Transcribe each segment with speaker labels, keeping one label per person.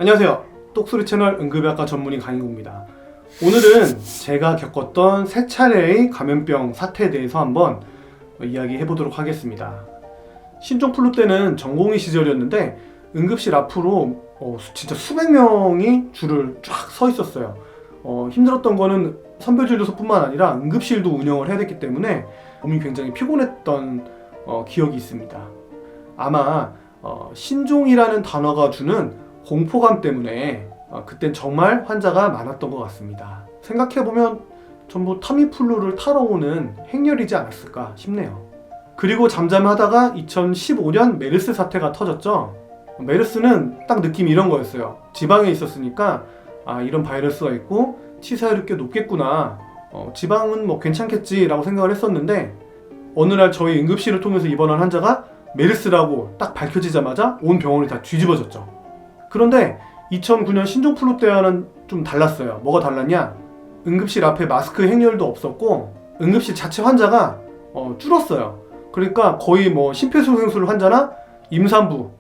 Speaker 1: 안녕하세요. 똑소리 채널 응급의학과 전문의 강인구입니다. 오늘은 제가 겪었던 3차례의 감염병 사태에 대해서 한번 이야기해 보도록 하겠습니다. 신종플루 때는 전공의 시절이었는데 응급실 앞으로 진짜 수백 명이 줄을 쫙 서 있었어요. 힘들었던 거는 선별진료소뿐만 아니라 응급실도 운영을 해야 됐기 때문에 몸이 굉장히 피곤했던 기억이 있습니다. 아마 신종이라는 단어가 주는 공포감 때문에 그땐 정말 환자가 많았던 것 같습니다. 생각해보면 전부 타미플루를 타러 오는 행렬이지 않았을까 싶네요. 그리고 잠잠하다가 2015년 메르스 사태가 터졌죠. 메르스는 딱 느낌이 이런 거였어요. 지방에 있었으니까 이런 바이러스가 있고 치사율이 꽤 높겠구나, 지방은 뭐 괜찮겠지라고 생각을 했었는데 어느 날 저희 응급실을 통해서 입원한 환자가 메르스라고 딱 밝혀지자마자 온 병원이 다 뒤집어졌죠. 그런데 2009년 신종플루 때와는 좀 달랐어요. 뭐가 달랐냐? 응급실 앞에 마스크 행렬도 없었고 응급실 자체 환자가 줄었어요. 그러니까 거의 뭐 심폐소생술 환자나 임산부,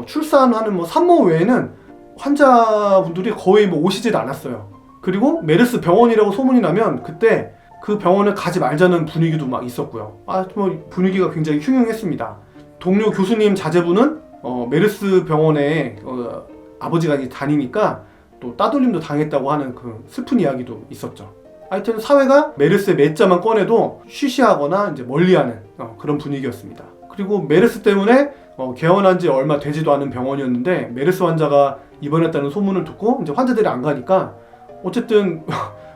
Speaker 1: 출산하는 뭐 산모 외에는 환자분들이 거의 뭐 오시질 않았어요. 그리고 메르스 병원이라고 소문이 나면 그때 그 병원을 가지 말자는 분위기도 막 있었고요. 뭐 분위기가 굉장히 흉흉했습니다. 동료 교수님 자제분은 메르스 병원에 아버지가 다니니까 또 따돌림도 당했다고 하는 그 슬픈 이야기도 있었죠. 하여튼 사회가 메르스의 매자만 꺼내도 쉬쉬하거나 이제 멀리하는 그런 분위기였습니다. 그리고 메르스 때문에 개원한 지 얼마 되지도 않은 병원이었는데 메르스 환자가 입원했다는 소문을 듣고 이제 환자들이 안 가니까 어쨌든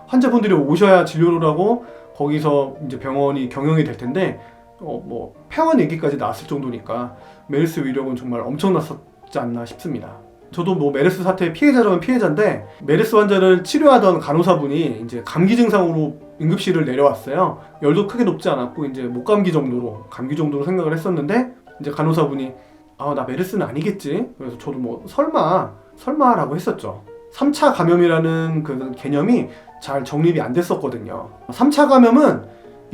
Speaker 1: 환자분들이 오셔야 진료를 하고 거기서 이제 병원이 경영이 될 텐데 뭐 폐원 얘기까지 나왔을 정도니까 메르스 위력은 정말 엄청났었지 않나 싶습니다. 저도 뭐 메르스 사태의 피해자라면 피해자인데 메르스 환자를 치료하던 간호사분이 이제 감기 증상으로 응급실을 내려왔어요. 열도 크게 높지 않았고 이제 목감기 정도로, 감기 정도로 생각을 했었는데 이제 간호사분이 나 메르스는 아니겠지. 그래서 저도 뭐 설마라고 했었죠. 3차 감염이라는 그 개념이 잘 정립이 안 됐었거든요. 3차 감염은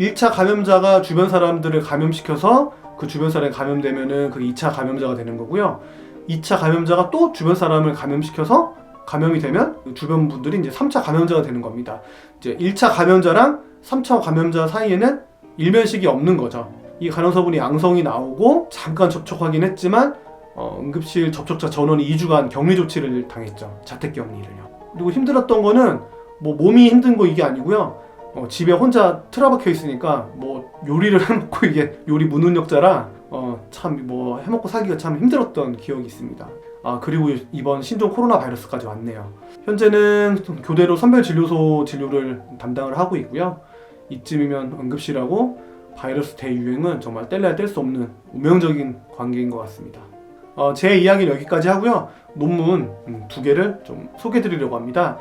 Speaker 1: 1차 감염자가 주변 사람들을 감염시켜서 그 주변 사람이 감염되면은 그 2차 감염자가 되는 거고요. 2차 감염자가 또 주변 사람을 감염시켜서 감염이 되면 주변 분들이 이제 3차 감염자가 되는 겁니다. 이제 1차 감염자랑 3차 감염자 사이에는 일면식이 없는 거죠. 이 간호사분이 양성이 나오고 잠깐 접촉하긴 했지만 응급실 접촉자 전원이 2주간 격리 조치를 당했죠. 자택 격리를요. 그리고 힘들었던 거는 뭐 몸이 힘든 거 이게 아니고요. 집에 혼자 틀어박혀 있으니까 뭐 요리를 해먹고 이게 요리 무능력자라 참 뭐 해먹고 살기가 참 힘들었던 기억이 있습니다. 그리고 이번 신종 코로나 바이러스까지 왔네요. 현재는 교대로 선별진료소 진료를 담당을 하고 있고요. 이쯤이면 응급실하고 바이러스 대유행은 정말 뗄래야 뗄 수 없는 운명적인 관계인 것 같습니다. 제 이야기는 여기까지 하고요. 논문 2개를 좀 소개해드리려고 합니다.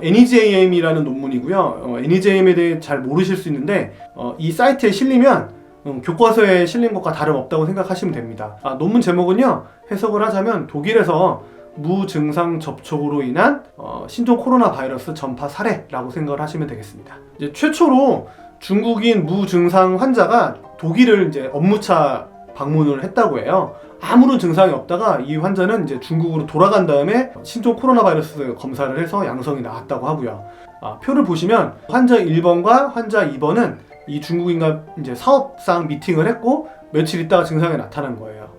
Speaker 1: NEJM이라는 논문이고요. NEJM에 대해 잘 모르실 수 있는데 이 사이트에 실리면 교과서에 실린 것과 다름없다고 생각하시면 됩니다. 논문 제목은요, 해석을 하자면 독일에서 무증상 접촉으로 인한 신종 코로나 바이러스 전파 사례라고 생각을 하시면 되겠습니다. 이제 최초로 중국인 무증상 환자가 독일을 이제 업무차 방문을 했다고 해요. 아무런 증상이 없다가 이 환자는 이제 중국으로 돌아간 다음에 신종 코로나 바이러스 검사를 해서 양성이 나왔다고 하고요. 표를 보시면 환자 1번과 환자 2번은 이 중국인과 이제 사업상 미팅을 했고 며칠 있다가 증상이 나타난 거예요.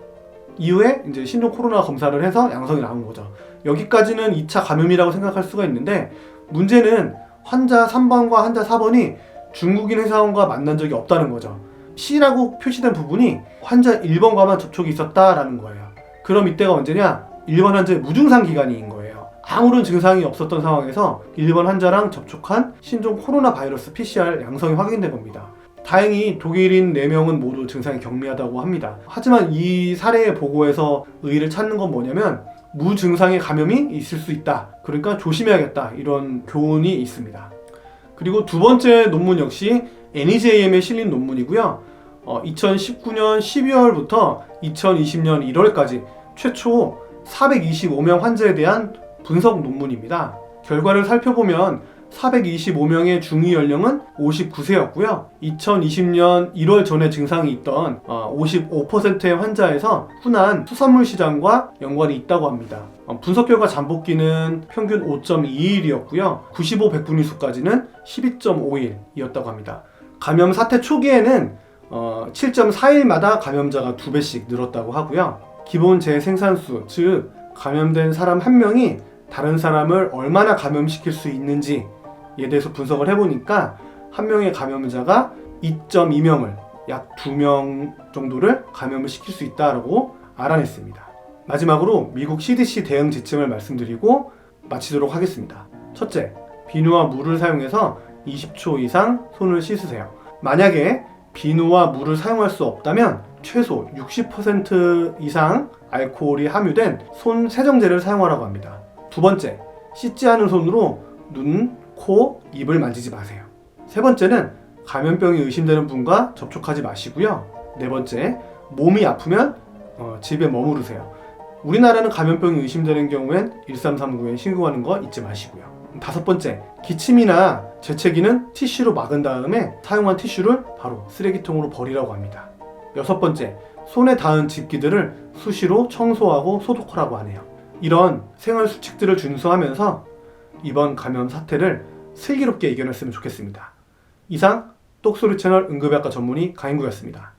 Speaker 1: 이후에 이제 신종 코로나 검사를 해서 양성이 나온 거죠. 여기까지는 2차 감염이라고 생각할 수가 있는데 문제는 환자 3번과 환자 4번이 중국인 회사원과 만난 적이 없다는 거죠. C라고 표시된 부분이 환자 1번과만 접촉이 있었다라는 거예요. 그럼 이때가 언제냐? 1번 환자의 무증상 기간인 거예요. 아무런 증상이 없었던 상황에서 1번 환자랑 접촉한 신종 코로나 바이러스 PCR 양성이 확인된 겁니다. 다행히 독일인 4명은 모두 증상이 경미하다고 합니다. 하지만 이 사례의 보고에서 의의를 찾는 건 뭐냐면 무증상의 감염이 있을 수 있다. 그러니까 조심해야겠다. 이런 교훈이 있습니다. 그리고 두 번째 논문 역시 NEJM에 실린 논문이고요. 2019년 12월부터 2020년 1월까지 최초 425명 환자에 대한 분석 논문입니다. 결과를 살펴보면 425명의 중위 연령은 59세였고요. 2020년 1월 전에 증상이 있던 55%의 환자에서 흔한 수산물 시장과 연관이 있다고 합니다. 분석 결과 잠복기는 평균 5.2일이었고요. 95, 100분위 수까지는 12.5일이었다고 합니다. 감염 사태 초기에는 7.4일마다 감염자가 2배씩 늘었다고 하고요. 기본 재생산수, 즉 감염된 사람 한 명이 다른 사람을 얼마나 감염시킬 수 있는지에 대해서 분석을 해보니까 한 명의 감염자가 2.2명을 약 2명 정도를 감염을 시킬 수 있다고 알아냈습니다. 마지막으로 미국 CDC 대응 지침을 말씀드리고 마치도록 하겠습니다. 첫째, 비누와 물을 사용해서 20초 이상 손을 씻으세요. 만약에 비누와 물을 사용할 수 없다면 최소 60% 이상 알코올이 함유된 손 세정제를 사용하라고 합니다. 두 번째, 씻지 않은 손으로 눈, 코, 입을 만지지 마세요. 세 번째는 감염병이 의심되는 분과 접촉하지 마시고요. 네 번째, 몸이 아프면 집에 머무르세요. 우리나라는 감염병이 의심되는 경우엔 1339에 신고하는 거 잊지 마시고요. 다섯 번째, 기침이나 재채기는 티슈로 막은 다음에 사용한 티슈를 바로 쓰레기통으로 버리라고 합니다. 여섯 번째, 손에 닿은 집기들을 수시로 청소하고 소독하라고 하네요. 이런 생활 수칙들을 준수하면서 이번 감염 사태를 슬기롭게 이겨냈으면 좋겠습니다. 이상 똑소리 채널 응급의학과 전문의 강인구였습니다.